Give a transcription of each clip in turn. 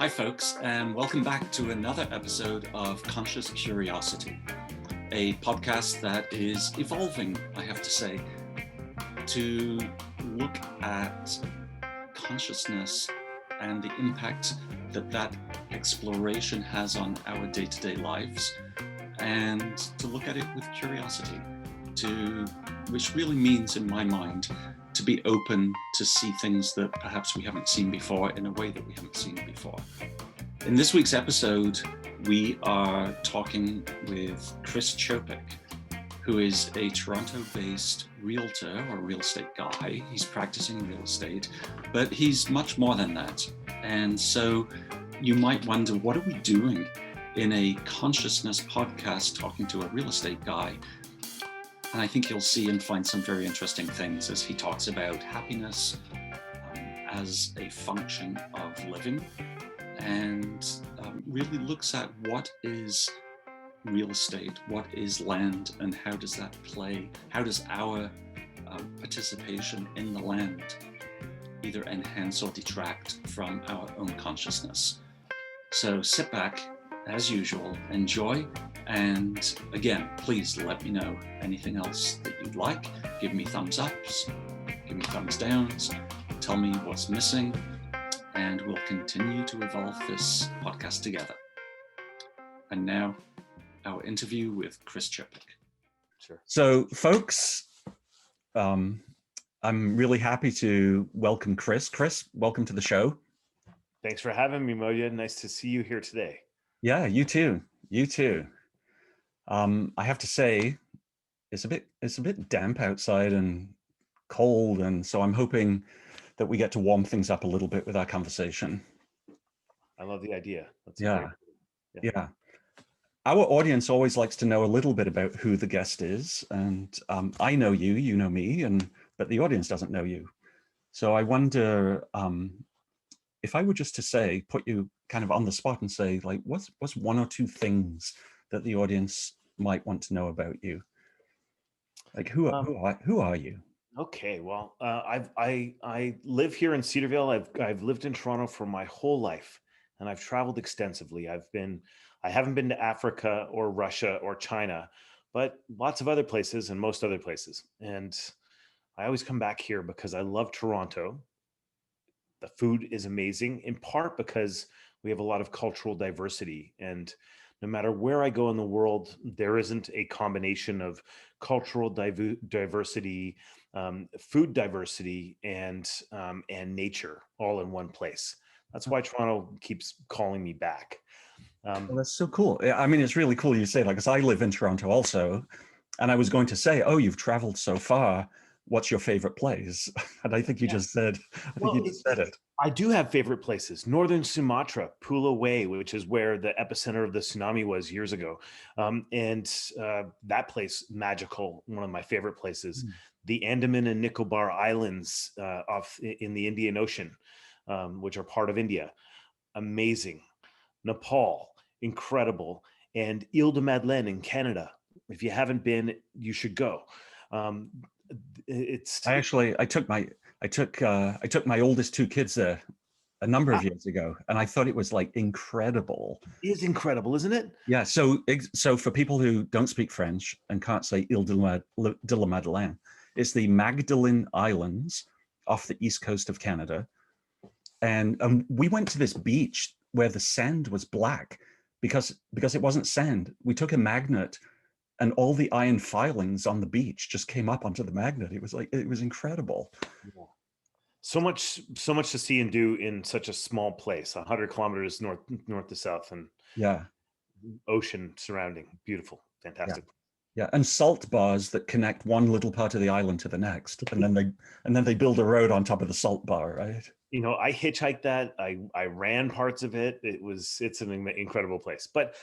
Hi, folks, and welcome back to another episode of Conscious Curiosity, a podcast that is evolving, I have to say, to look at consciousness and the impact that that exploration has on our day-to-day lives, and to look at it with curiosity, which really means, in my mind, to be open to see things that perhaps we haven't seen before in a way that we haven't seen before. In this week's episode, we are talking with Chris Chopik, who is a Toronto-based realtor or real estate guy. He's practicing real estate, but he's much more than that. And so you might wonder, what are we doing in a consciousness podcast talking to a real estate guy? And I think you'll see and find some very interesting things as he talks about happiness as a function of living, and really looks at what is real estate, what is land, and how does that play? How does our participation in the land either enhance or detract from our own consciousness? So sit back, as usual, enjoy. And again, please let me know anything else that you'd like. Give me thumbs ups, give me thumbs downs, tell me what's missing, and we'll continue to evolve this podcast together. And now, our interview with Chris Chopik. Sure. So, folks, I'm really happy to welcome Chris. Chris, welcome to the show. Thanks for having me, Moya. Nice to see you here today. Yeah, you too. You too. I have to say, it's a bit damp outside and cold, and so I'm hoping that we get to warm things up a little bit with our conversation. I love the idea. Yeah. Our audience always likes to know a little bit about who the guest is, and I know you, you know me, but the audience doesn't know you. So I wonder if I were just to say, put you kind of on the spot and say, like, what's one or two things that the audience might want to know about you? Like, who are you? Okay, well, I live here in Cedarville. I've lived in Toronto for my whole life, and I've traveled extensively. I haven't been to Africa or Russia or China, but lots of other places and most other places. And I always come back here because I love Toronto. The food is amazing, in part because we have a lot of cultural diversity, and no matter where I go in the world, there isn't a combination of cultural diversity, food diversity, and nature all in one place. That's why Toronto keeps calling me back. Well, that's so cool. I mean, it's really cool you say that, because I live in Toronto also, and I was going to say, oh, you've traveled so far. What's your favorite place? And I think you just said, it. I do have favorite places. Northern Sumatra, Pulau Way, which is where the epicenter of the tsunami was years ago. And that place, magical, one of my favorite places. The Andaman and Nicobar Islands off in the Indian Ocean, which are part of India. Amazing. Nepal, incredible. And Ile de Madeleine in Canada. If you haven't been, you should go. I took my oldest two kids there a number of years ago, and I thought it was like incredible. It is incredible, isn't it? Yeah. So for people who don't speak French and can't say Ile de la Madeleine, it's the Magdalene Islands off the east coast of Canada, and we went to this beach where the sand was black because it wasn't sand. We took a magnet, and all the iron filings on the beach just came up onto the magnet. It was incredible. Yeah. So much to see and do in such a small place, 100 kilometers north to south, and ocean surrounding. Beautiful, fantastic. Yeah, and salt bars that connect one little part of the island to the next, and then they build a road on top of the salt bar, right? You know, I hitchhiked that. I ran parts of it. It's an incredible place. But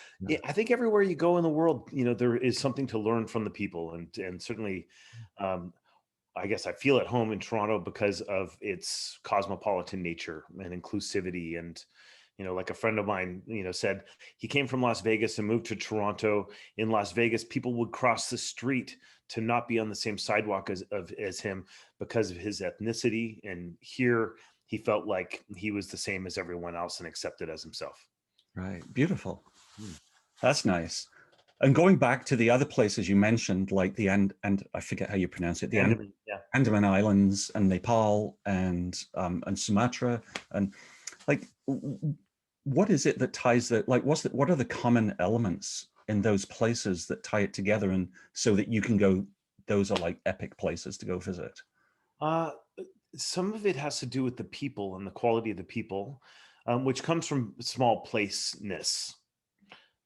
I think everywhere you go in the world, you know, there is something to learn from the people, and certainly, I guess I feel at home in Toronto because of its cosmopolitan nature and inclusivity. And, you know, like a friend of mine, you know, said he came from Las Vegas and moved to Toronto. In Las Vegas, people would cross the street to not be on the same sidewalk as him because of his ethnicity. And here he felt like he was the same as everyone else and accepted as himself. Right. Beautiful. That's nice. And going back to the other places you mentioned, like and I forget how you pronounce it, the Andaman, yeah. Andaman Islands and Nepal and Sumatra, and like, what is it that ties that? Like, what are the common elements in those places that tie it together, and so that you can go? Those are like epic places to go visit. Uh, some of it has to do with the people and the quality of the people, which comes from small placeness.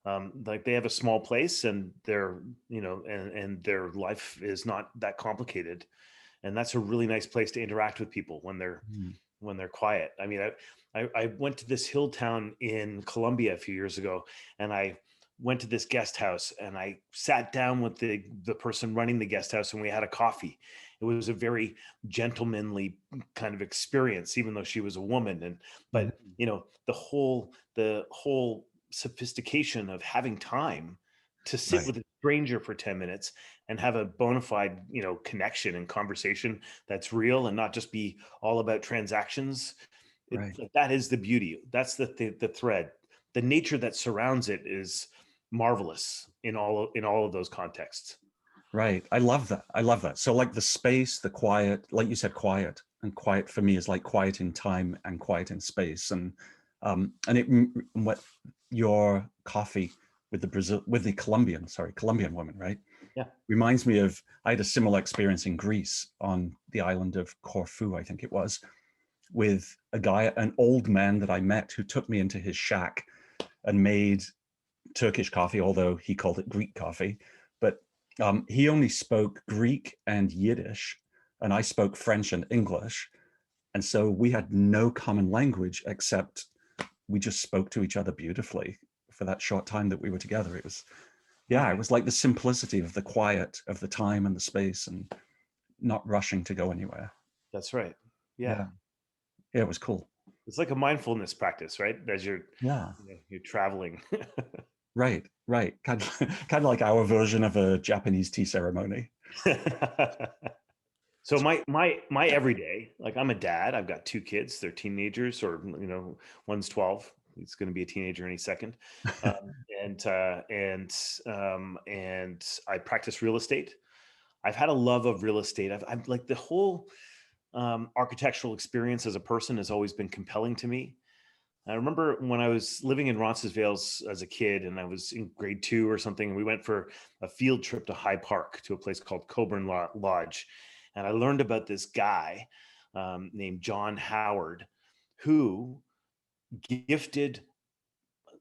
Like they have a small place and they're, and their life is not that complicated. And that's a really nice place to interact with people Mm. when they're quiet. I mean, I went to this hill town in Colombia a few years ago, and I went to this guest house and I sat down with the person running the guest house and we had a coffee. It was a very gentlemanly kind of experience, even though she was a woman. And Mhm. but the whole sophistication of having time to sit Right, with a stranger for 10 minutes and have a bona fide, connection and conversation that's real and not just be all about transactions. right. That is the beauty. That's the thread. The nature that surrounds it is marvelous in all of those contexts. Right. I love that. I love that. So like the space, the quiet, like you said, quiet, and quiet for me is like quiet in time and quiet in space. And what your coffee with the Colombian woman, right? Yeah. Reminds me of, I had a similar experience in Greece on the island of Corfu, I think it was, with an old man that I met who took me into his shack and made Turkish coffee, although he called it Greek coffee. But he only spoke Greek and Yiddish, and I spoke French and English. And so we had no common language except we just spoke to each other beautifully for that short time that we were together. It was, yeah, it was like the simplicity of the quiet of the time and the space and not rushing to go anywhere. That's right. Yeah. Yeah. Yeah, it was cool. It's like a mindfulness practice, right? As Yeah. you're traveling. Right. Right. Kind of like our version of a Japanese tea ceremony. So my everyday, like I'm a dad. I've got two kids. They're teenagers, or one's 12. He's going to be a teenager any second. Um, and and I practice real estate. I've had a love of real estate. I've like the whole architectural experience as a person has always been compelling to me. I remember when I was living in Roncesvalles as a kid, and I was in grade 2 or something, and we went for a field trip to High Park to a place called Coburn Lodge, and I learned about this guy named John Howard, who gifted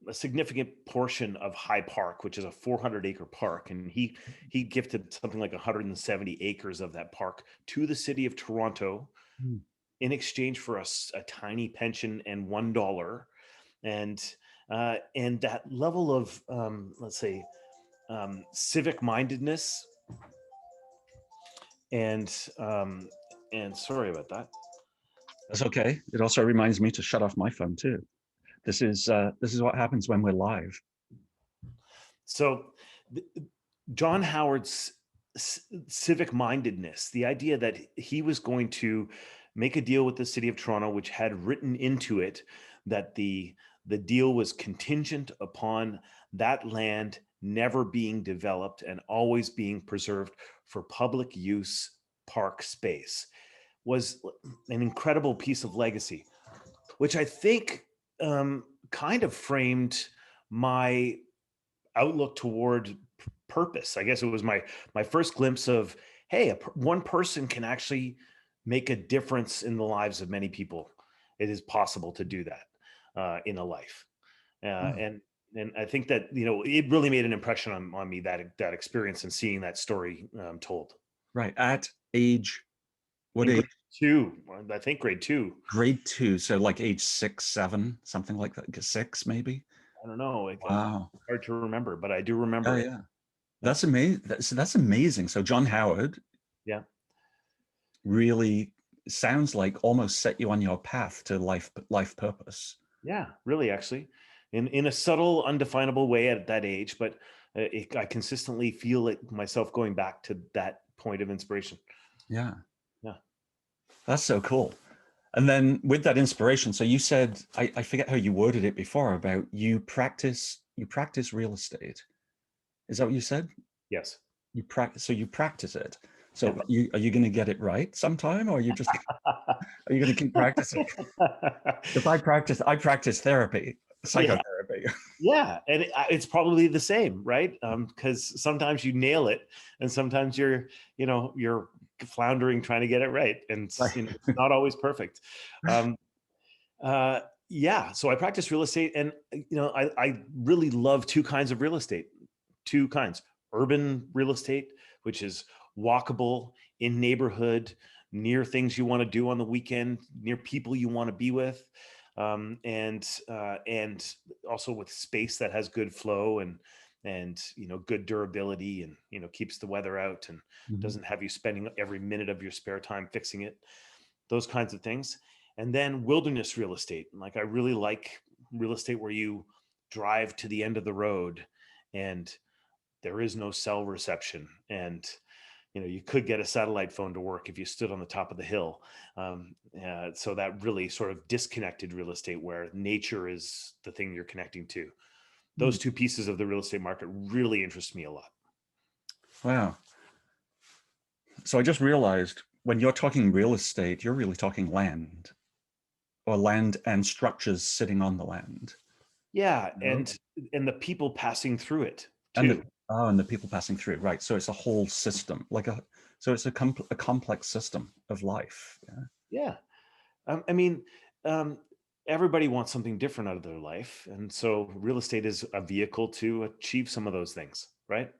a significant portion of High Park, which is a 400-acre park, and he gifted something like 170 acres of that park to the city of Toronto Mm. in exchange for a tiny pension and $1. And that level of let's say civic mindedness and sorry about that. That's okay. It also reminds me to shut off my phone too. This is what happens when we're live. So John Howard's civic mindedness, the idea that he was going to make a deal with the city of Toronto, which had written into it that the deal was contingent upon that land never being developed and always being preserved for public use park space, was an incredible piece of legacy, which I think kind of framed my outlook toward purpose. I guess it was my first glimpse of, hey, one person can actually make a difference in the lives of many people. It is possible to do that in a life, Yeah. and I think that it really made an impression on me, that experience and seeing that story told. Right. At age, what In age? grade 2, I think grade 2. Grade 2. So like age 6, 7, something like that. 6, maybe. I don't know. Wow. Hard to remember, but I do remember Yeah, it. yeah. Yeah, That's amazing. That's amazing. So John Howard yeah, really sounds like almost set you on your path to life purpose. yeah. Really, actually, in a subtle, undefinable way at that age, but I consistently feel it myself going back to that point of inspiration. Yeah. Yeah. That's so cool. And then with that inspiration, so you said, I forget how you worded it before about you practice real estate. Is that what you said? Yes. You practice, so you practice it. So are you going to get it right sometime, or are you just are you going to keep practicing? Because I practice therapy, Yeah. psychotherapy. Yeah, and it's probably the same, right? Because sometimes you nail it, and sometimes you're floundering trying to get it right, and Right. it's not always perfect. Um, yeah, so I practice real estate, and I really love two kinds of real estate. Two kinds: urban real estate, which is walkable in neighborhood, near things you want to do on the weekend, near people you want to be with, and also with space that has good flow and good durability, and keeps the weather out and Mhm. doesn't have you spending every minute of your spare time fixing it. Those kinds of things. And then wilderness real estate. Like, I really like real estate where you drive to the end of the road and there is no cell reception, and you could get a satellite phone to work if you stood on the top of the hill. So that really sort of disconnected real estate where nature is the thing you're connecting to. Mm. Those two pieces of the real estate market really interest me a lot. Wow. So I just realized when you're talking real estate, you're really talking land, or land and structures sitting on the land. Yeah, No? and the people passing through it And too. and the people passing through, right? So it's a whole system, so it's a complex system of life. Yeah. Yeah. I mean, um, everybody wants something different out of their life, and so real estate is a vehicle to achieve some of those things, right?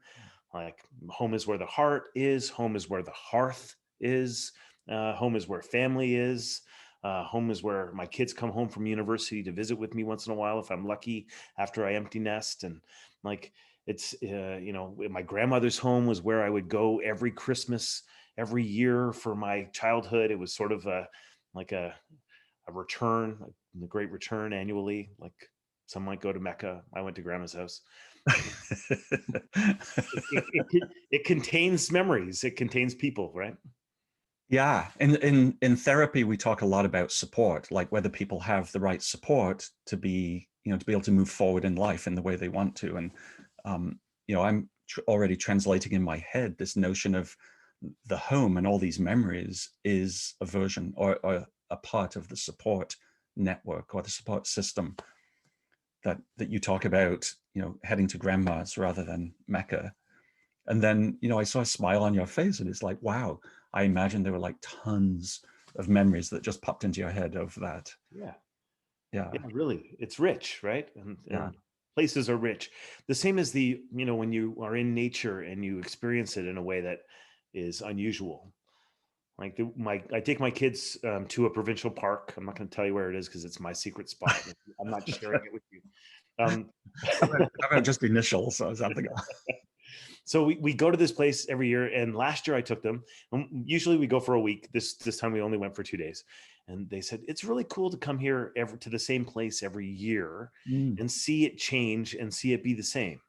Like, home is where the heart is, home is where the hearth is, home is where family is. Home is where my kids come home from university to visit with me once in a while, if I'm lucky, after I empty nest. And like, it's my grandmother's home was where I would go every Christmas, every year for my childhood. It was sort of like a return, like the great return annually. Like, some might go to Mecca. I went to grandma's house. It contains memories. It contains people, right? Yeah, in therapy, we talk a lot about support, like whether people have the right support to be, to be able to move forward in life in the way they want to. And I'm already translating in my head this notion of the home and all these memories is a version or a part of the support network or the support system that you talk about, heading to grandma's rather than Mecca. And then, I saw a smile on your face, and it's like, wow, I imagine there were like tons of memories that just popped into your head of that. Yeah. Yeah. Yeah, really. It's rich, right? Yeah. And places are rich. The same as when you are in nature and you experience it in a way that is unusual. Like, I take my kids to a provincial park. I'm not going to tell you where it is because it's my secret spot. I'm not sharing it with you. Um, How about just initials or something? So we go to this place every year, and last year I took them. And usually we go for a week. This time we only went for 2 days, and they said it's really cool to come here to the same place every year Mm, and see it change and see it be the same.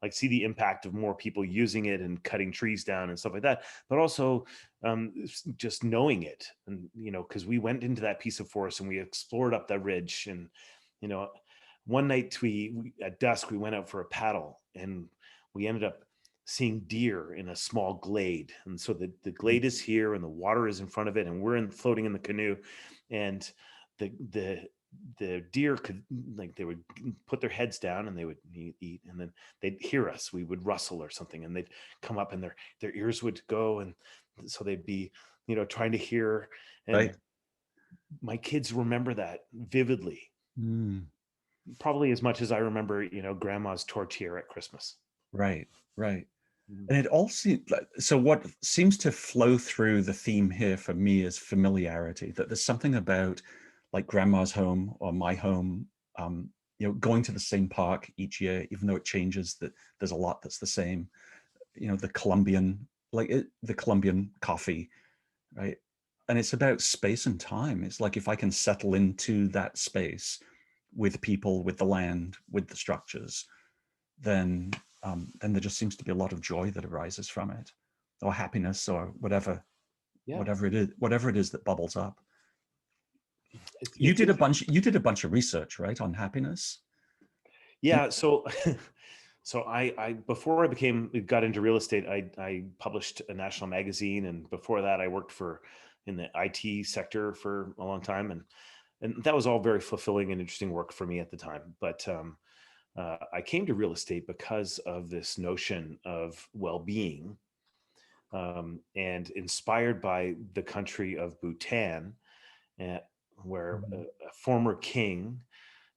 Like, see the impact of more people using it and cutting trees down and stuff like that, but also just knowing it. And because we went into that piece of forest and we explored up that ridge, and you know, one night we at dusk we went out for a paddle, and we ended up seeing deer in a small glade. And so the mm, glade is here and the water is in front of it, and we're floating in the canoe, and the deer could, like, they would put their heads down and they would eat, and then they'd hear us. We would rustle or something, and they'd come up, and their ears would go, and so they'd be trying to hear. And right. my kids remember that vividly, Mm, probably as much as I remember grandma's tortilla at Christmas. right. Right. Mhm. And it all seems like, so what seems to flow through the theme here for me is familiarity, that there's something about like grandma's home or my home, going to the same park each year, even though it changes, that there's a lot that's the same. The Colombian, the Colombian coffee, right? And it's about space and time. It's like if I can settle into that space with people, with the land, with the structures, then there just seems to be a lot of joy that arises from it, or happiness, or whatever, Yeah. whatever it is that bubbles up. You did a It's bunch. You did a bunch of research, right, on happiness. yeah. So so I before I got into real estate, I published a national magazine, and before that, I worked for in the IT sector for a long time, and that was all very fulfilling and interesting work for me at the time. But I came to real estate because of this notion of well-being, and inspired by the country of Bhutan, uh, where Mhm. a former king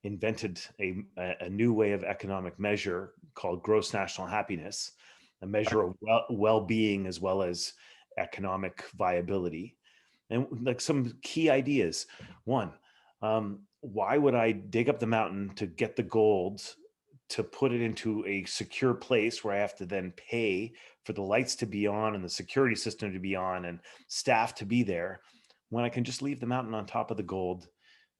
invented a new way of economic measure called gross national happiness, a Right. measure of well-being as well as economic viability. And like some key ideas. One, why would I dig up the mountain to get the gold to put it into a secure place where I have to then pay for the lights to be on and the security system to be on and staff to be there, when I can just leave the mountain on top of the gold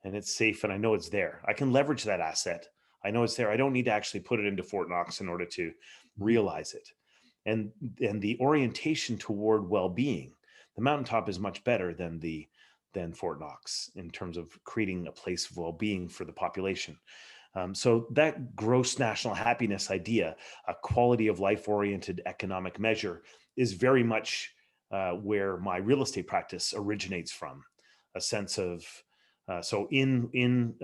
and it's safe and I know it's there? I can leverage that asset. I know it's there. I don't need to actually put it into Fort Knox in order to Mhm. realize it. And the orientation toward well-being, the mountaintop is much better than Fort Knox in terms of creating a place of well-being for the population. So that gross national happiness idea, a quality of life oriented economic measure, is very much where my real estate practice originates from. A sense of so in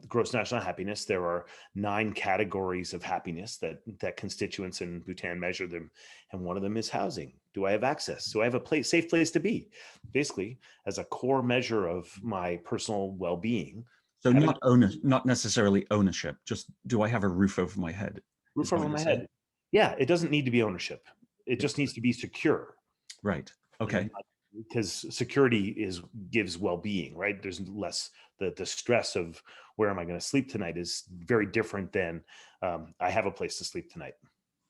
gross national happiness, there are 9 categories of happiness that constituents in Bhutan measure them, and one of them is housing. Do I have access? Do I have a safe place to be? Basically, as a core measure of my personal well-being, So having not necessarily ownership. Just do I have a roof over my head? Is roof that over what you're my saying? head. Yeah, it doesn't need to be ownership. It just needs to be secure. Right. And Okay. because security gives well-being, right? There's less the stress of where am I going to sleep tonight is very different than I have a place to sleep tonight,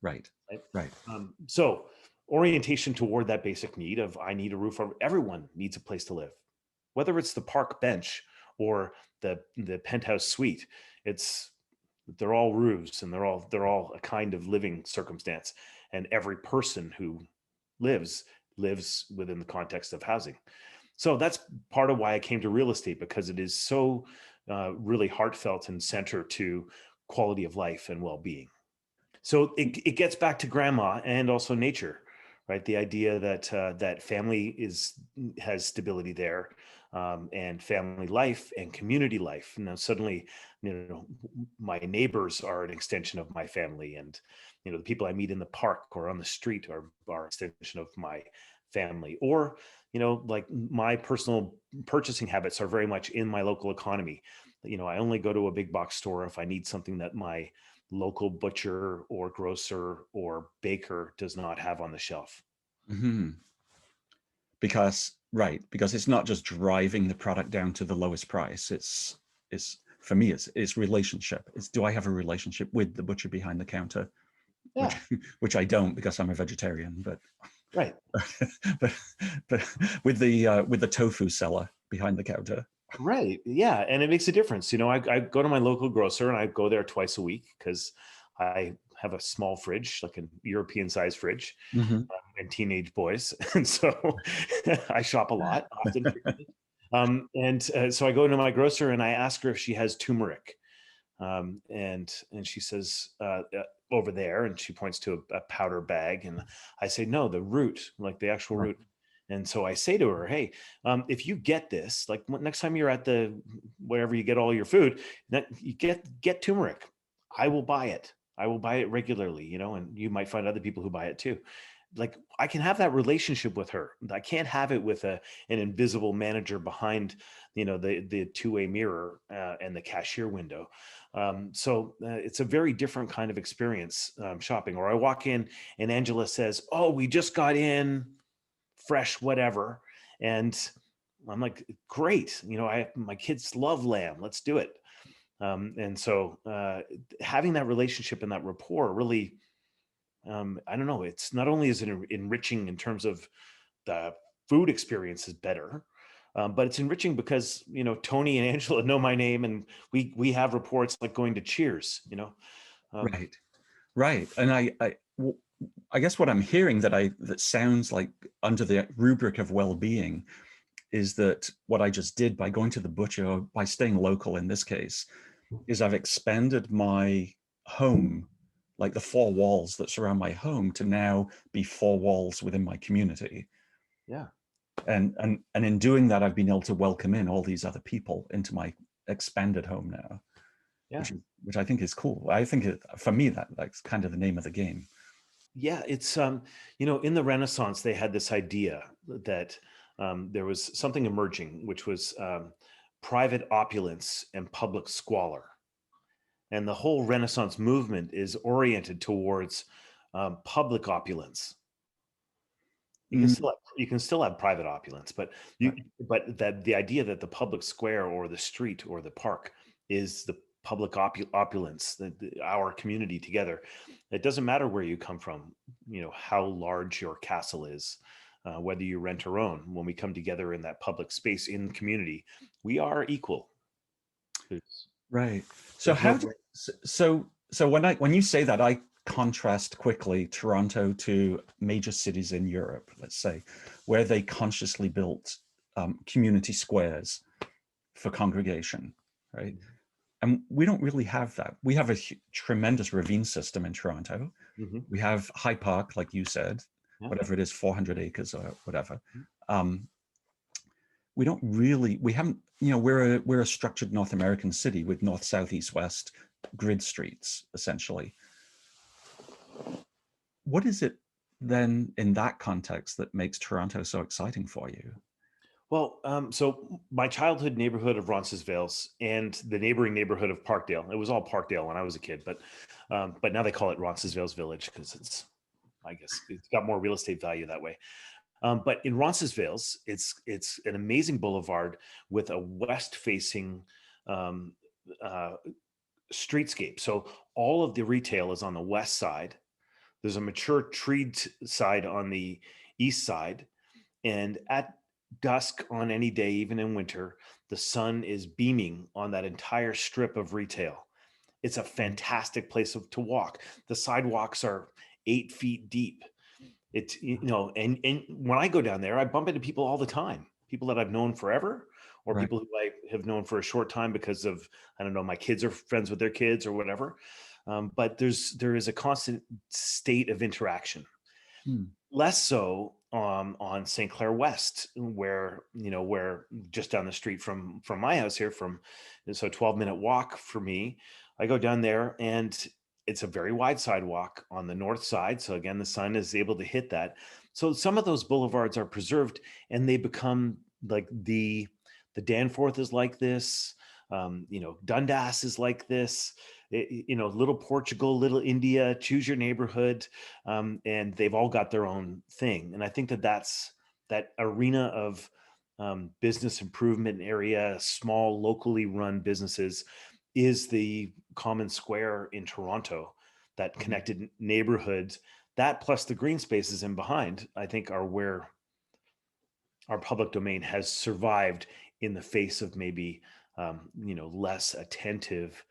Right. right? Right. So orientation toward that basic need of I need a roof over. Everyone needs a place to live, whether it's the park bench or the penthouse suite. It's they're all roofs and they're all a kind of living circumstance, and every person who lives lives within the context of housing. So that's part of why I came to real estate, because it is so really heartfelt and center to quality of life and well-being. So it gets back to grandma and also nature, right? The idea that that family has stability there, and family life and community life. Now suddenly, my neighbors are an extension of my family, and the people I meet in the park or on the street are an extension of my family. Or like my personal purchasing habits are very much in my local economy. I only go to a big box store if I need something that my local butcher or grocer or baker does not have on the shelf. Hmm. Because it's not just driving the product down to the lowest price. It's for me, it's relationship. It's, do I have a relationship with the butcher behind the counter? Which Yeah, which I don't, because I'm a vegetarian, but right. but but with the tofu seller behind the counter. Right. Yeah. And it makes a difference. I go to my local grocer and I go there twice a week because I have a small fridge, like a European sized fridge, Hmm. and teenage boys. And so I shop a lot, often. And so I go into my grocer and I ask her if she has turmeric. And she says, over there, and she points to a powder bag, and I say, no, the root, like the actual Right. root. And so I say to her, hey, if you get this, like next time you're at the wherever you get all your food, you get turmeric. I will buy it. I will buy it regularly, and you might find other people who buy it too. Like I can have that relationship with her. I can't have it with an invisible manager behind, the two-way mirror and the cashier window. So it's a very different kind of experience, shopping. Or I walk in and Angela says, "Oh, we just got in fresh whatever," and I'm like, "Great! My kids love lamb. Let's do it." And so having that relationship and that rapport really, I don't know. It's not only is it enriching in terms of the food experience is better, but it's enriching because Tony and Angela know my name, and we have reports like going to Cheers. Um, Right. Right. And I guess what I'm hearing that sounds like under the rubric of well-being is that what I just did by going to the butcher, or by staying local in this case, is I've expanded my home, like the four walls that surround my home, to now be four walls within my community. Yeah. And in doing that, I've been able to welcome in all these other people into my expanded home now, Yeah. which I think is cool. I think for me that's kind of the name of the game. Yeah, it's in the Renaissance they had this idea that there was something emerging, which was private opulence and public squalor, and the whole Renaissance movement is oriented towards public opulence. Mm, You can still have private opulence, but right. that the idea that the public square or the street or the park is the public opulence, our community together. It doesn't matter where you come from, how large your castle is, whether you rent or own. When we come together in that public space in the community, we are equal. There's, Right. So there's no. when you say that, I contrast quickly Toronto to major cities in Europe, let's say, where they consciously built community squares for congregation, right? And we don't really have that. We have a tremendous ravine system in Toronto. Mhm. We have High Park, like you said, Yeah. whatever it is, 400 acres or whatever. Um, we don't really, we haven't, we're a structured North American city with north, south, east, west grid streets, essentially. What is it then in that context that makes Toronto so exciting for you? Well, so my childhood neighborhood of Roncesvalles and the neighboring neighborhood of Parkdale. It was all Parkdale when I was a kid, but now they call it Roncesvalles Village because I guess, it's got more real estate value that way. But in Roncesvalles, it's an amazing boulevard with a west-facing um, uh, streetscape. So all of the retail is on the west side. There's a mature treed side on the east side, and at dusk on any day, even in winter, the sun is beaming on that entire strip of retail. It's a fantastic place to walk. The sidewalks are 8 feet deep. It's, and when I go down there, I bump into people all the time, people that I've known forever, or Right. people who I have known for a short time because of, I don't know, my kids are friends with their kids or whatever. But there is a constant state of interaction. Hmm. Less so on St. Clair West, where just down the street from my house here, so 12-minute walk for me. I go down there and it's a very wide sidewalk on the north side. So again, the sun is able to hit that. So some of those boulevards are preserved and they become like the Danforth is like this. Dundas is like this. Little Portugal, Little India, choose your neighborhood, and they've all got their own thing. And I think that's that arena of business improvement area, small locally run businesses, is the common square in Toronto. That connected neighborhoods, that plus the green spaces in behind, I think are where our public domain has survived in the face of maybe less attentive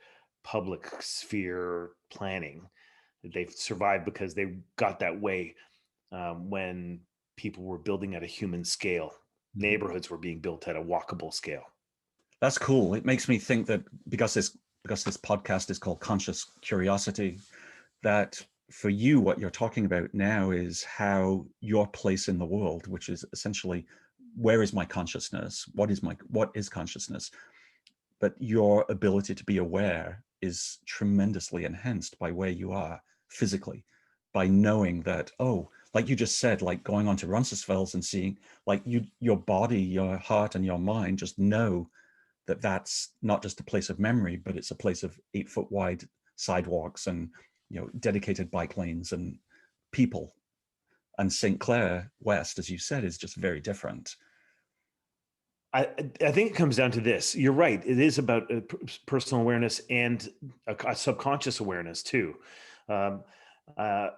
public sphere planning. They've survived because they got that way when people were building at a human scale. Mhm. Neighborhoods were being built at a walkable scale. That's cool. It makes me think that because this podcast is called Conscious Curiosity, that for you, what you're talking about now is how your place in the world, which is essentially where is my consciousness? What is consciousness? But your ability to be aware is tremendously enhanced by where you are physically, by knowing that, oh, like you just said, like going on to Roncesvalles and seeing, like your body, your heart, and your mind just know that that's not just a place of memory, but it's a place of 8 foot wide sidewalks and dedicated bike lanes and people. And St. Clair West, as you said, is just very different. I think it comes down to this. You're right. It is about personal awareness and a subconscious awareness too. Um, uh,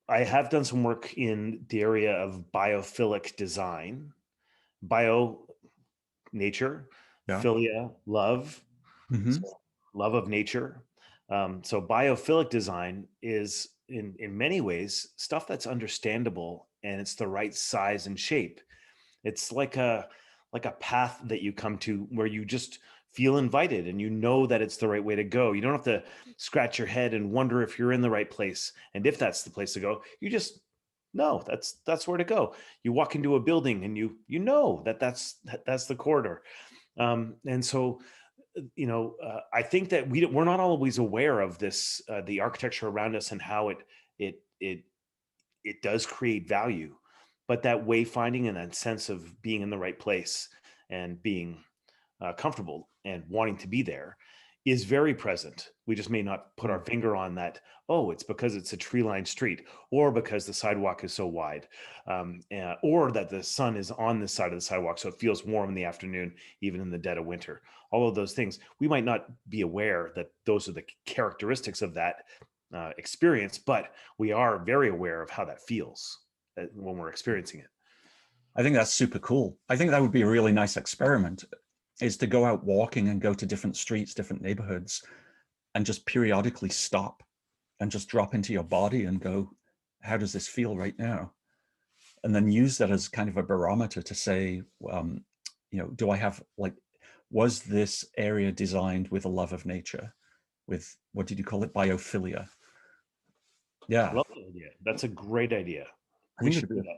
I have done some work in the area of biophilic design, bio nature, Yeah. philia love, Hmm. so love of nature. So biophilic design is in many ways stuff that's understandable and it's the right size and shape. It's like a path that you come to where you just feel invited and you know that it's the right way to go. You don't have to scratch your head and wonder if you're in the right place and if that's the place to go. You just know that's where to go. You walk into a building and you know that's the corridor. And so I think that we're not always aware of this, the architecture around us and how it it it does create value, but that wayfinding and that sense of being in the right place and being comfortable and wanting to be there is very present. We just may not put our Mm. finger on that. Oh, it's because it's a tree-lined street, or because the sidewalk is so wide, or that the sun is on this side of the sidewalk, so it feels warm in the afternoon, even in the dead of winter. All of those things, we might not be aware that those are the characteristics of that experience, but we are very aware of how that feels when we're experiencing it. I think that's super cool. I think that would be a really nice experiment, is to go out walking and go to different streets, different neighborhoods, and just periodically stop and just drop into your body and go, how does this feel right now? And then use that as kind of a barometer to say, do I have, like, was this area designed with a love of nature, with, what did you call it, biophilia? Yeah, Love the idea. That's a great idea. I We think should do that.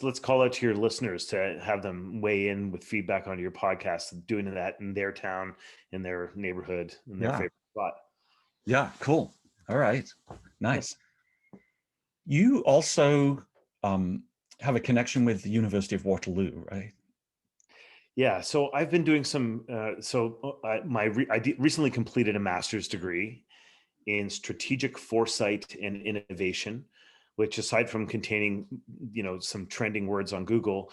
Let's call out to your listeners to have them weigh in with feedback on your podcast, doing that in their town, in their neighborhood, in their yeah, favorite spot. yeah, cool. All right, Yeah. nice. You also have a connection with the University of Waterloo, right? Yeah, so I've been doing some. Recently completed a master's degree in strategic foresight and innovation, which, aside from containing, some trending words on Google,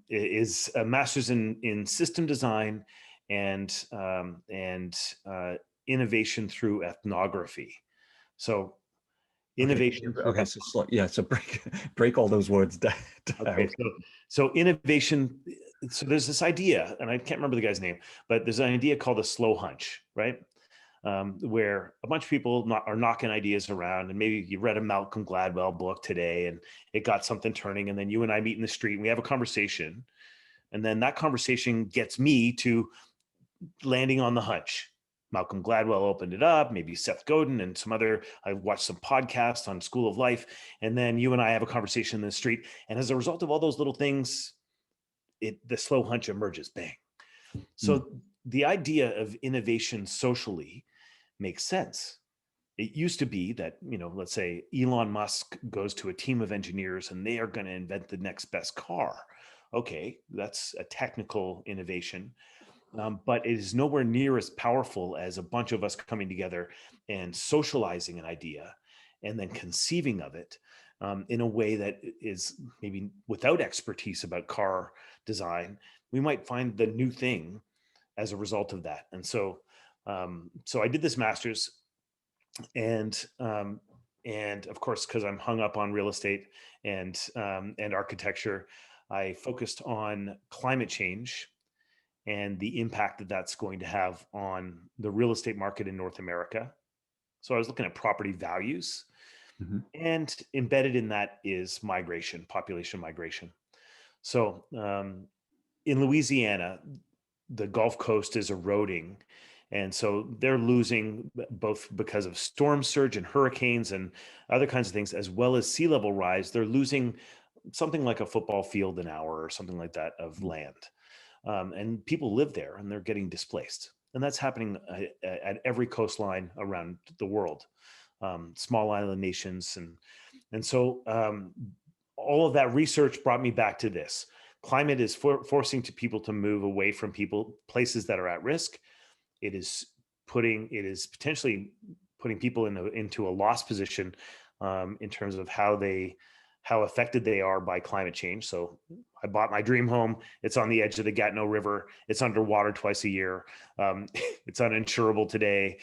is a master's in system design and innovation through ethnography. So Okay, innovation through okay, so yeah, so break all those words down. Okay, so innovation. So there's this idea, and I can't remember the guy's name, but there's an idea called a slow hunch, right? Where a bunch of people are knocking ideas around, and maybe you read a Malcolm Gladwell book today, and it got something turning, and then you and I meet in the street, and we have a conversation, and then that conversation gets me to landing on the hunch. Malcolm Gladwell opened it up, maybe Seth Godin and some other. I watched some podcasts on School of Life, and then you and I have a conversation in the street. And as a result of all those little things, the slow hunch emerges. Bang. Mm, So the idea of innovation socially makes sense. It used to be that, let's say Elon Musk goes to a team of engineers and they are going to invent the next best car. Okay, that's a technical innovation. But it is nowhere near as powerful as a bunch of us coming together and socializing an idea and then conceiving of it in a way that is maybe without expertise about car design. We might find the new thing as a result of that. And so I did this master's, and of course, because I'm hung up on real estate and architecture, I focused on climate change and the impact that that's going to have on the real estate market in North America. So I was looking at property values, mhm. and embedded in that is migration, population migration. So in Louisiana, the Gulf Coast is eroding. And so they're losing both because of storm surge and hurricanes and other kinds of things, as well as sea level rise. They're losing something like a football field an hour or something like that of land. And people live there and they're getting displaced. And that's happening at every coastline around the world, small island nations. And so all of that research brought me back to this. Climate is forcing people to move away from places that are at risk. It is potentially putting people into a lost position in terms of how affected they are by climate change. So I bought my dream home. It's on the edge of the Gatineau River. It's underwater twice a year. It's uninsurable today.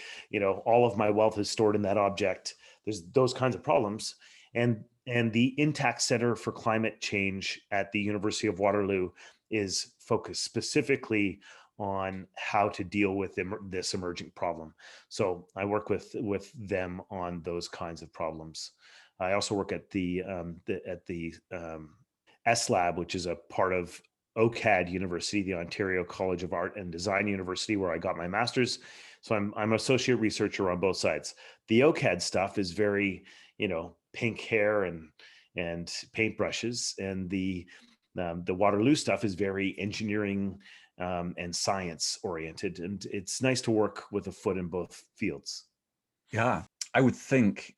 All of my wealth is stored in that object. There's those kinds of problems. And the Intact Center for Climate Change at the University of Waterloo is focused specifically on how to deal with this emerging problem. So I work with them on those kinds of problems. I also work at the S Lab, which is a part of OCAD University, the Ontario College of Art and Design University, where I got my master's. So I'm associate researcher on both sides. The OCAD stuff is very, pink hair and paintbrushes, and the Waterloo stuff is very engineering and science oriented. And it's nice to work with a foot in both fields. Yeah, I would think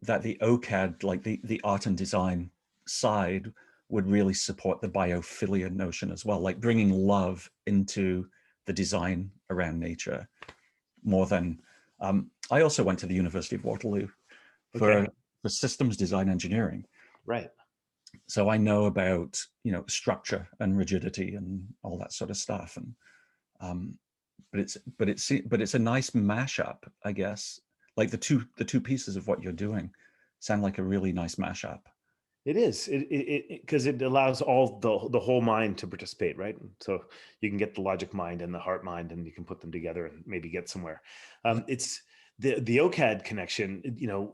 that the OCAD, like the art and design side, would really support the biophilia notion as well, like bringing love into the design around nature more than. I also went to the University of Waterloo Okay. for systems design engineering, Right. so I know about structure and rigidity and all that sort of stuff. And um, but it's a nice mashup, I guess. Like the two pieces of what you're doing sound like a really nice mashup. It is because it allows all the whole mind to participate, right? So you can get the logic mind and the heart mind, and you can put them together and maybe get somewhere. Yeah. It's the OCAD connection,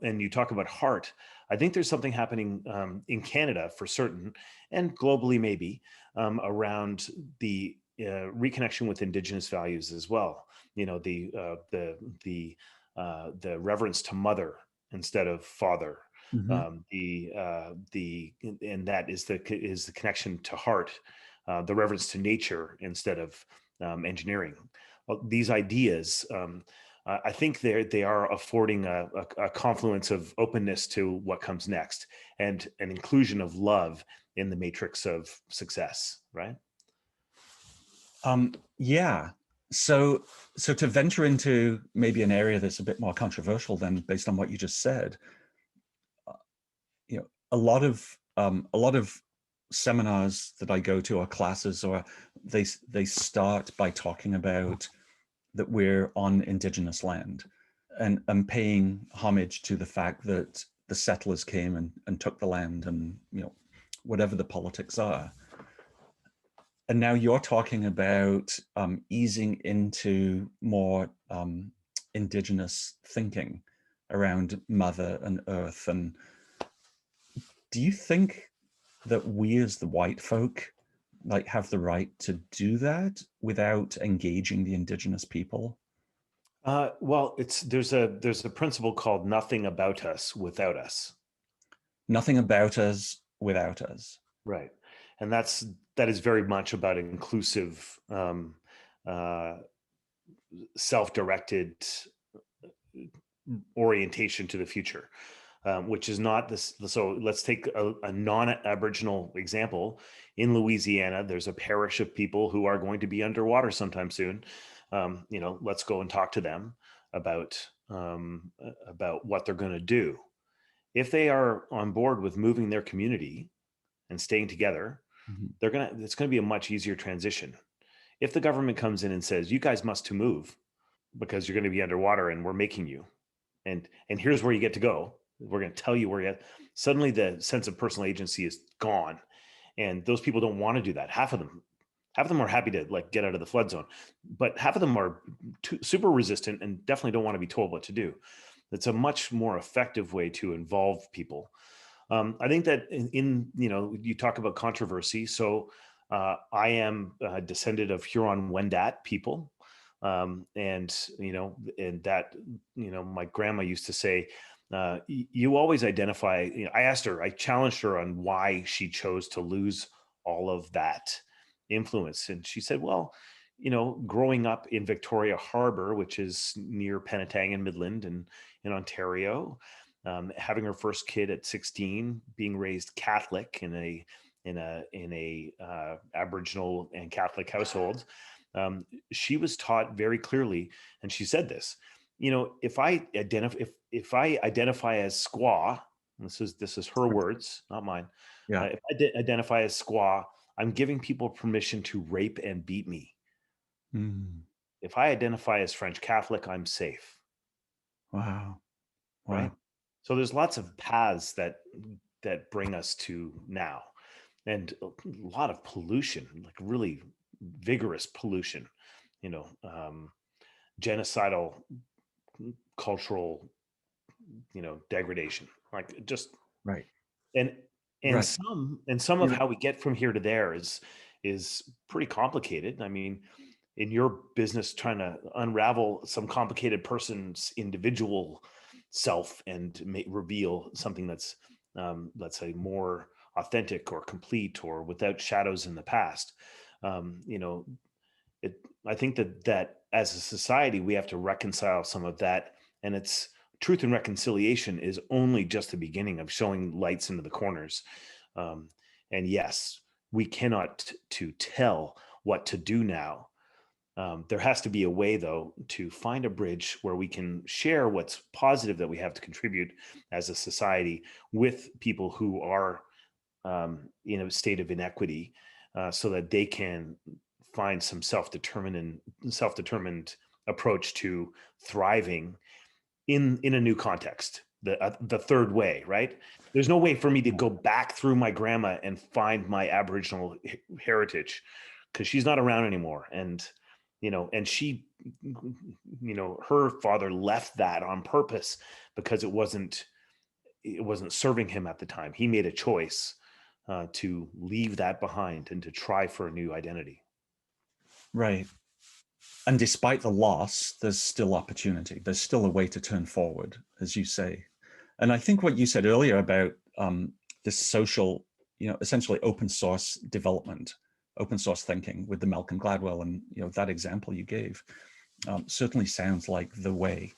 and you talk about heart. I think there's something happening in Canada for certain, and globally maybe around the reconnection with Indigenous values as well. The reverence to mother instead of father, Mhm. the and that is the connection to heart, the reverence to nature instead of engineering. Well, these ideas, I think they are affording a confluence of openness to what comes next, and an inclusion of love in the matrix of success, right? Yeah. So to venture into maybe an area that's a bit more controversial than based on what you just said, uh, a lot of seminars that I go to or classes, or they start by talking about that we're on Indigenous land, and paying homage to the fact that the settlers came and took the land, and whatever the politics are. And now you're talking about easing into more Indigenous thinking around mother and earth. And do you think that we as the white folk like have the right to do that without engaging the Indigenous people? Well, there's a principle called nothing about us without us. Nothing about us without us. Right. And that is very much about inclusive, uh, self-directed orientation to the future, which is not this. So let's take a non-Aboriginal example. In Louisiana, there's a parish of people who are going to be underwater sometime soon. Let's go and talk to them about what they're going to do. If they are on board with moving their community and staying together, Mhm. it's gonna be a much easier transition. If the government comes in and says, "You guys must to move because you're gonna be underwater and we're making you, and here's where you get to go. We're gonna tell you where you," suddenly the sense of personal agency is gone. And those people don't want to do that. Half of them are happy to like get out of the flood zone, but half of them are super resistant and definitely don't want to be told what to do. It's a much more effective way to involve people. I think that you talk about controversy. So I am a descendant of Huron Wendat people, and that my grandma used to say, you always identify. I challenged her on why she chose to lose all of that influence, and she said, "Well, growing up in Victoria Harbor, which is near Penetang and Midland, and in Ontario." Having her first kid at 16, being raised Catholic in a Aboriginal and Catholic household, she was taught very clearly, and she said this: if I identify as squaw, this is her words, not mine. Yeah. If I identify as squaw, I'm giving people permission to rape and beat me. Mm. If I identify as French Catholic, I'm safe. Wow. Right? Wow. So there's lots of paths that bring us to now, and a lot of pollution, like really vigorous pollution, you know, um, genocidal cultural, degradation, like just Right. and and Right. some of You know, how we get from here to there is is pretty complicated. I mean, in your business, trying to unravel some complicated person's individual self and reveal something that's, let's say, more authentic or complete or without shadows in the past. You know, it, I think that as a society, we have to reconcile some of that. And it's truth and reconciliation is only just the beginning of showing lights into the corners. Um, and yes, we cannot to tell what to do now. There has to be a way, though, to find a bridge where we can share what's positive that we have to contribute as a society with people who are in a state of inequity, so that they can find some self-determined approach to thriving in a new context. The third way, right? There's no way for me to go back through my grandma and find my Aboriginal heritage because she's not around anymore. And and she, her father left that on purpose because it wasn't serving him at the time. He made a choice to leave that behind and to try for a new identity. Right. And despite the loss, there's still opportunity. There's still a way to turn forward, as you say. And I think what you said earlier about this social, essentially open source development, open source thinking with the Malcolm Gladwell and that example you gave certainly sounds like the way.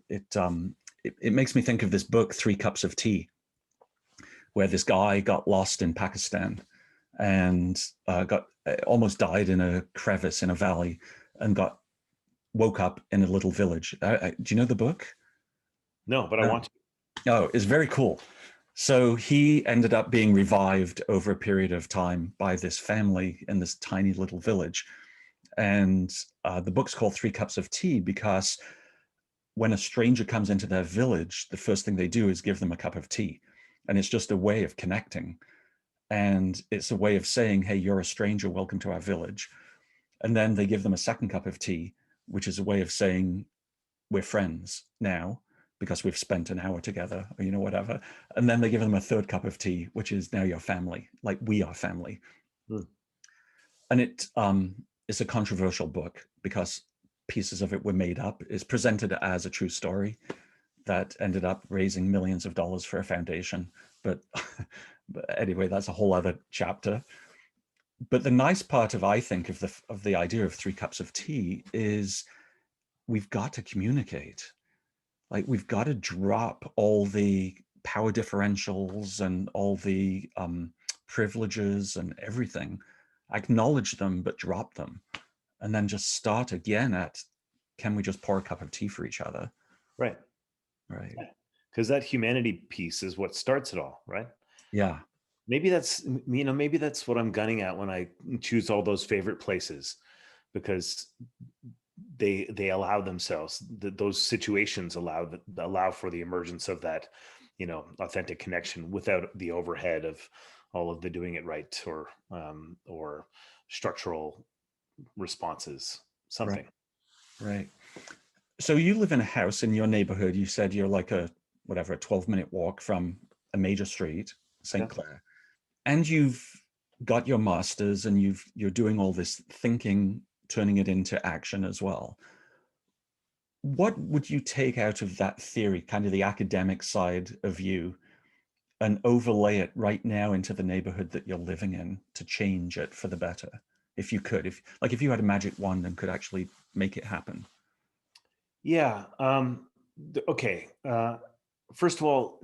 It makes me think of this book, 3 Cups of Tea, where this guy got lost in Pakistan and got almost died in a crevice in a valley and woke up in a little village. Do you know the book? No, but I want to. Oh, it's very cool. So he ended up being revived over a period of time by this family in this tiny little village. And the book's called 3 Cups of Tea because when a stranger comes into their village, the first thing they do is give them a cup of tea. And it's just a way of connecting. And it's a way of saying, hey, you're a stranger, welcome to our village. And then they give them a second cup of tea, which is a way of saying, we're friends now because we've spent an hour together, or whatever. And then they give them a third cup of tea, which is now your family, like we are family. Hmm. And it's a controversial book because pieces of it were made up. It's presented as a true story that ended up raising millions of dollars for a foundation. But anyway, that's a whole other chapter. But the nice part I think of the idea of 3 cups of tea is we've got to communicate. Like we've got to drop all the power differentials and all the privileges and everything, acknowledge them, but drop them. And then just start again at, can we just pour a cup of tea for each other? Right. Right. Because that humanity piece is what starts it all, right? Yeah. Maybe that's what I'm gunning at when I choose all those favorite places, because they allow themselves, those situations allow for the emergence of that, authentic connection without the overhead of all of the doing it right or structural responses, something. Right. So you live in a house in your neighborhood. You said you're like a 12-minute walk from a major street, St. Yeah. Clair, and you've got your master's and you're doing all this thinking, turning it into action as well. What would you take out of that theory, kind of the academic side of you, and overlay it right now into the neighborhood that you're living in to change it for the better? If you could, if you had a magic wand and could actually make it happen. Yeah. Okay. First of all,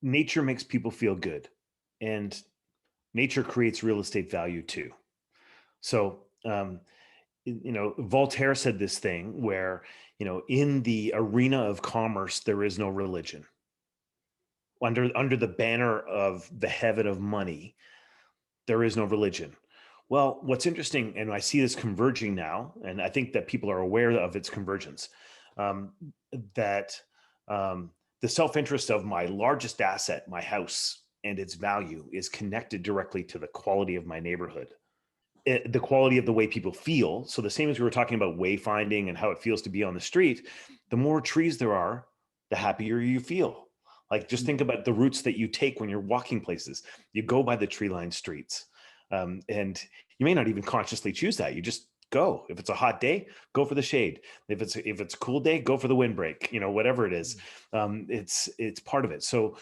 nature makes people feel good, and nature creates real estate value too. So, Voltaire said this thing where, in the arena of commerce, there is no religion. Under the banner of the heaven of money, there is no religion. Well, what's interesting, and I see this converging now, and I think that people are aware of its convergence, um, that the self-interest of my largest asset, my house, and its value is connected directly to the quality of my neighborhood, the quality of the way people feel. So the same as we were talking about wayfinding and how it feels to be on the street, the more trees there are, the happier you feel. Like just think about the routes that you take when you're walking places. You go by the tree-lined streets. And you may not even consciously choose that. You just go. If it's a hot day, go for the shade. If it's a cool day, go for the windbreak. Whatever it is, it's part of it. So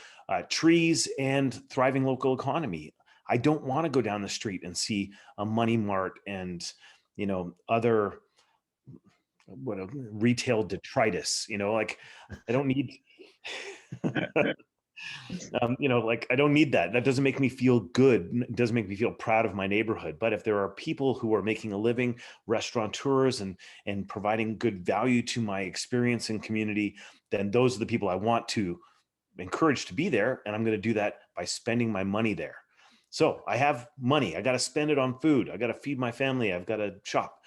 trees and thriving local economy. I don't want to go down the street and see a money mart and other what a retail detritus. Like I don't need. Like I don't need that. That doesn't make me feel good. It doesn't make me feel proud of my neighborhood. But if there are people who are making a living, restaurateurs, and providing good value to my experience and community, then those are the people I want to encourage to be there. And I'm going to do that by spending my money there. So I have money. I got to spend it on food. I got to feed my family. I've got to shop.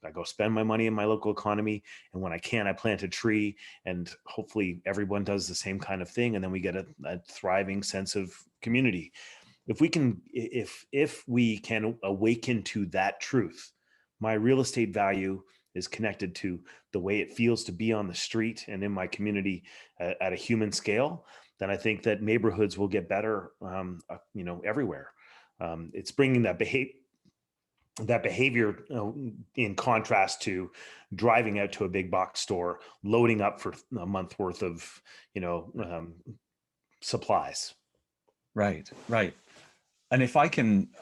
I go spend my money in my local economy. And when I can, I plant a tree, and hopefully everyone does the same kind of thing. And then we get a thriving sense of community. If we can awaken to that truth, my real estate value is connected to the way it feels to be on the street and in my community at a human scale, then I think that neighborhoods will get better, everywhere. It's bringing that behavior in contrast to driving out to a big box store, loading up for a month worth of supplies. Right, right. And if I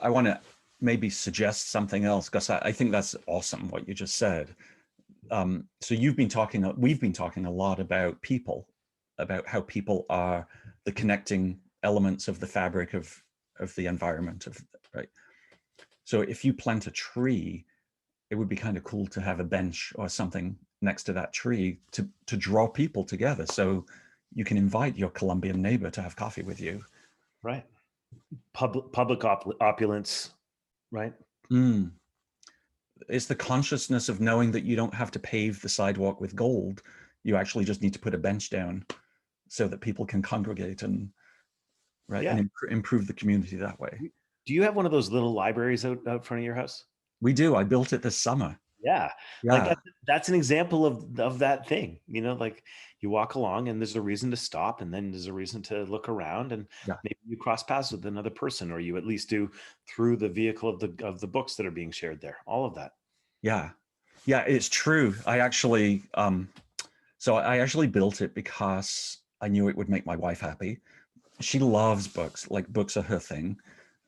want to maybe suggest something else, because I think that's awesome what you just said. So we've been talking a lot about people, about how people are the connecting elements of the fabric of the environment, right? So if you plant a tree, it would be kind of cool to have a bench or something next to that tree to draw people together. So you can invite your Colombian neighbor to have coffee with you. Right. Public opulence, right? Mm. It's the consciousness of knowing that you don't have to pave the sidewalk with gold. You actually just need to put a bench down so that people can congregate and Yeah. improve the community that way. Do you have one of those little libraries out front of your house? We do. I built it this summer. Yeah. Like Yeah. that's an example of that thing, like you walk along and there's a reason to stop, and then there's a reason to look around, and Yeah. maybe you cross paths with another person, or you at least do through the vehicle of the books that are being shared there. All of that. Yeah. Yeah, it's true. I actually built it because I knew it would make my wife happy. She loves books, like books are her thing.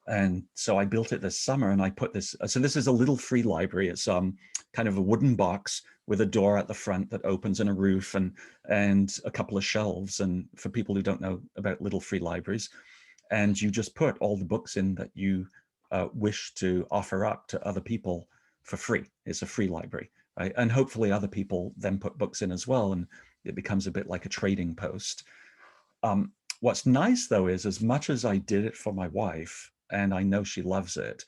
And so I built it this summer, and I put this. So this is a little free library. It's kind of a wooden box with a door at the front that opens, and a roof, and a couple of shelves. And for people who don't know about little free libraries, and you just put all the books in that you wish to offer up to other people for free. It's a free library, right? And hopefully other people then put books in as well, and it becomes a bit like a trading post. What's nice though is, as much as I did it for my wife, and I know she loves it,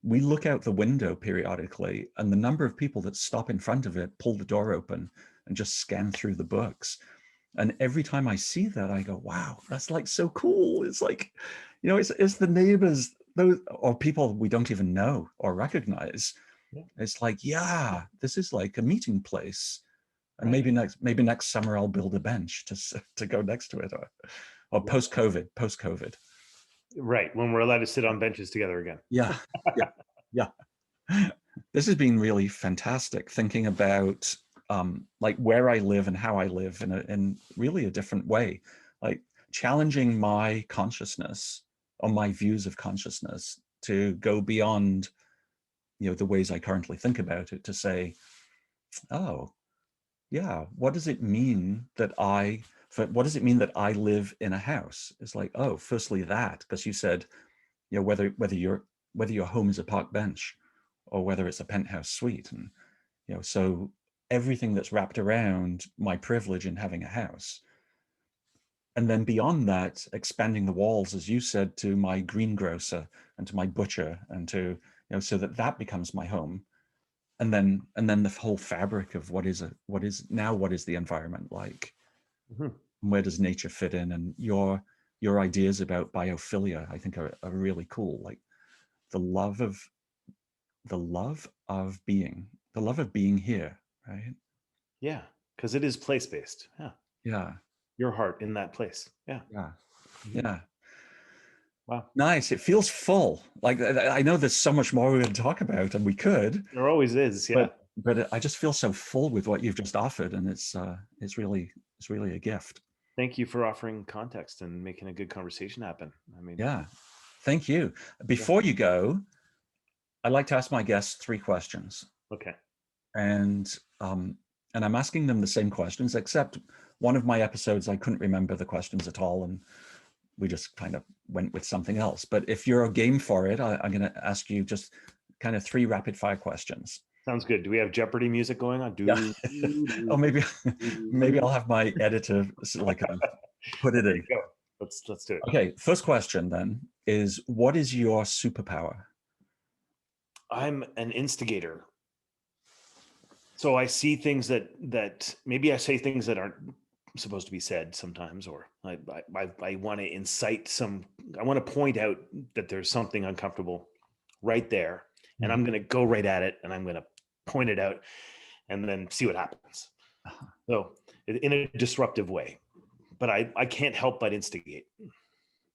we look out the window periodically, and the number of people that stop in front of it, pull the door open, and just scan through the books. And every time I see that, I go, wow, that's like so cool. It's like, it's the neighbors, those, or people we don't even know or recognize. Yeah. It's like, yeah, this is like a meeting place. And Right. maybe next summer I'll build a bench to go next to it, or post-COVID. Right. When we're allowed to sit on benches together again. Yeah, yeah, yeah. This has been really fantastic, thinking about like where I live and how I live in really a different way, like challenging my consciousness or my views of consciousness to go beyond, the ways I currently think about it, to say, oh, yeah, what does it mean that I live in a house? It's like, oh, firstly that, because you said, whether your home is a park bench or whether it's a penthouse suite, and so everything that's wrapped around my privilege in having a house. And then beyond that, expanding the walls, as you said, to my greengrocer and to my butcher, and to, so that becomes my home. And then the whole fabric of what is the environment like? Mhm. Where does nature fit in? And your ideas about biophilia, I think, are really cool. Like the love of being here, right? Yeah. Because it is place based. Yeah. Yeah, Your heart in that place. Yeah. yeah, Mhm. yeah. Wow. Nice. It feels full. Like I know there's so much more we're going to talk about, and we could, There always is. Yeah. but I just feel so full with what you've just offered, and it's really a gift. Thank you for offering context and making a good conversation happen. I mean, Yeah. Thank you. yeah. Before you go, I like to ask my guests 3 questions, Okay. and um, and I'm asking them the same questions, except one of my episodes I couldn't remember the questions at all, and we just kind of went with something else. But if you're a game for it, I'm going to ask you just kind of 3 rapid fire questions. Sounds good. Do we have Jeopardy music going on? Yeah. Oh, maybe maybe Do. I'll have my editor put it There in. you go. Let's do it. Okay, first question then is, what is your superpower? I'm an instigator. So I see things that maybe I say things that aren't supposed to be said sometimes, or I want to incite some. I want to point out that there's something uncomfortable right there, and Mhm. I'm going to go right at it, and I'm going to point it out, and then see what happens. Uh-huh. So in a disruptive way, but I can't help but instigate,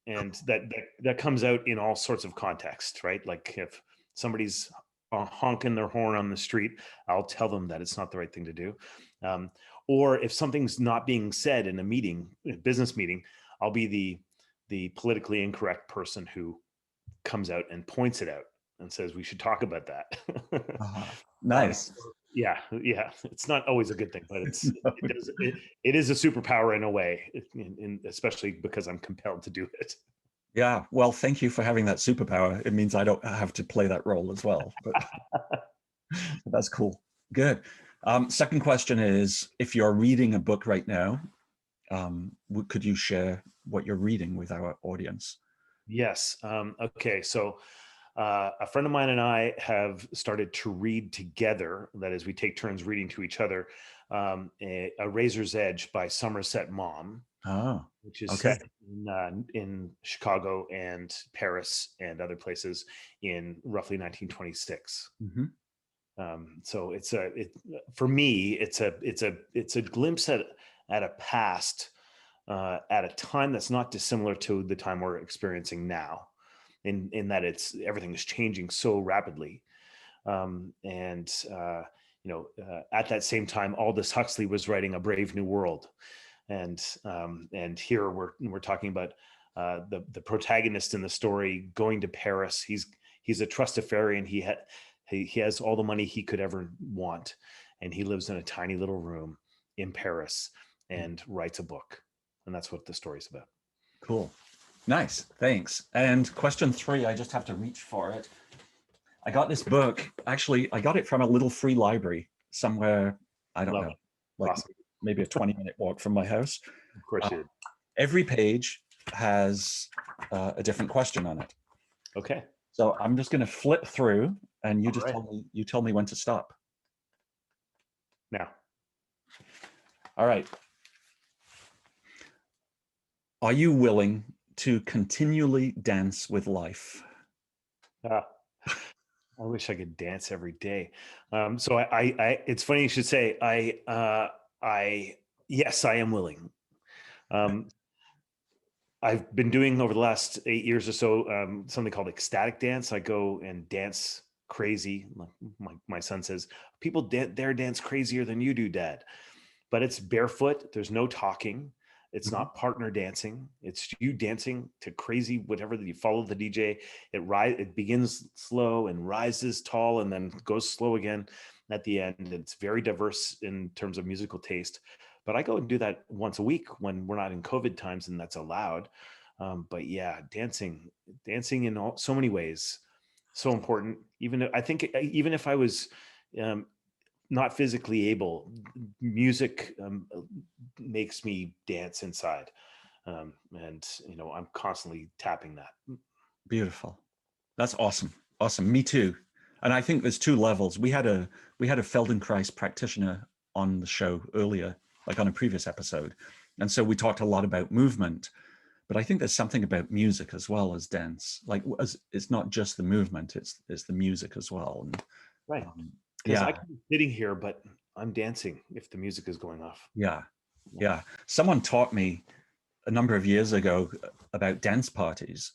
and that comes out in all sorts of contexts, right? Like if somebody's honking their horn on the street, I'll tell them that it's not the right thing to do. um, or if something's not being said in a meeting, a business meeting, I'll be the politically incorrect person who comes out and points it out and says we should talk about that. Uh-huh. um, Nice. yeah, yeah, it's not always a good thing, but it is a superpower in a way, especially because I'm compelled to do it. Yeah, well, thank you for having that superpower. It means I don't have to play that role as well, but that's cool. Good. Second question is, if you're reading a book right now, could you share what you're reading with our audience? Yes. Okay. So a friend of mine and I have started to read together. That is, we take turns reading to each other. A Razor's Edge by Somerset Maugham, Oh, which is okay. set in Chicago and Paris and other places in roughly 1926. Hmm. So for me, it's a glimpse at a past, at a time that's not dissimilar to the time we're experiencing now, in that everything is changing so rapidly. And at that same time, Aldous Huxley was writing A Brave New World, and here we're talking about the protagonist in the story going to Paris. He's a trustafarian. He has all the money he could ever want, and he lives in a tiny little room in Paris and writes a book, and that's what the story's about. Cool. Nice. Thanks. And question 3, I just have to reach for it. I got this book. Actually, I got it from a little free library somewhere, I don't Love know, it. like Awesome. maybe a 20-minute walk from my house. Of course Uh, you did. every page has a different question on it. Okay. So I'm just going to flip through, and you All just right. tell me when to stop. Now. All right. Are you willing to continually dance with life? Uh, I wish I could dance every day. So it's funny you should say yes, I am willing. Um, I've been doing over the last 8 years or so something called ecstatic dance. I go and dance crazy. My son says, people there dance crazier than you do, Dad. But it's barefoot. There's no talking. It's Mhm. not partner dancing. It's you dancing to crazy whatever that you follow the DJ. It begins slow and rises tall and then goes slow again at the end. It's very diverse in terms of musical taste. But I go and do that once a week when we're not in COVID times and that's allowed. But yeah, dancing in so many ways, so important. I think even if I was um, not physically able, music makes me dance inside, and I'm constantly tapping that. Beautiful. That's awesome. Awesome. Me too. And I think there's 2 levels. We had a Feldenkrais practitioner on the show earlier, like on a previous episode. And so we talked a lot about movement, but I think there's something about music as well as dance. Like it's not just the movement, it's the music as well. And Right, um, because I yeah, can be sitting here but I'm dancing if the music is going off. yeah, Yeah. yeah. Someone taught me a number of years ago about dance parties.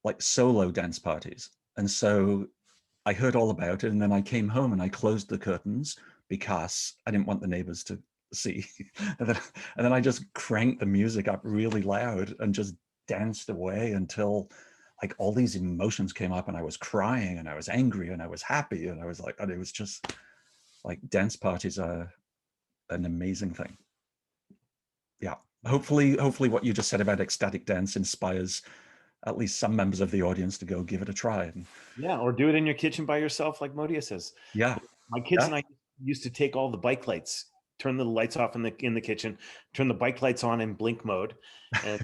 like solo dance parties. And so I heard all about it, and then I came home and I closed the curtains because I didn't want the neighbors to see. And then I just cranked the music up really loud and just danced away until like all these emotions came up, and I was crying and I was angry and I was happy, and I was like, and it was just like, dance parties are an amazing thing. Yeah. Hopefully what you just said about ecstatic dance inspires at least some members of the audience to go give it a try. And Yeah, or do it in your kitchen by yourself, like Modia says. yeah, My kids yeah. and I used to take all the bike lights, turn the lights off in the kitchen, turn the bike lights on in blink mode, and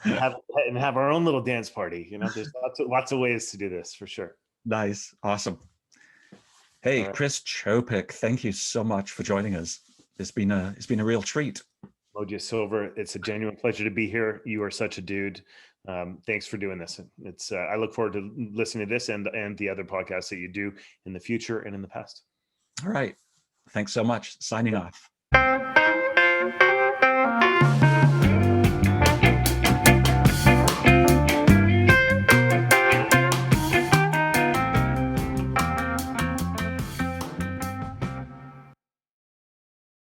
have our own little dance party. You know, there's lots of ways to do this for sure. Nice. Awesome. Hey, All right, Chris Chopik, thank you so much for joining us. It's been a real treat. Modia Silver, it's a genuine pleasure to be here. You are such a dude. Thanks for doing this. It's I look forward to listening to this and the other podcasts that you do in the future and in the past. All right. Thanks so much. Signing off.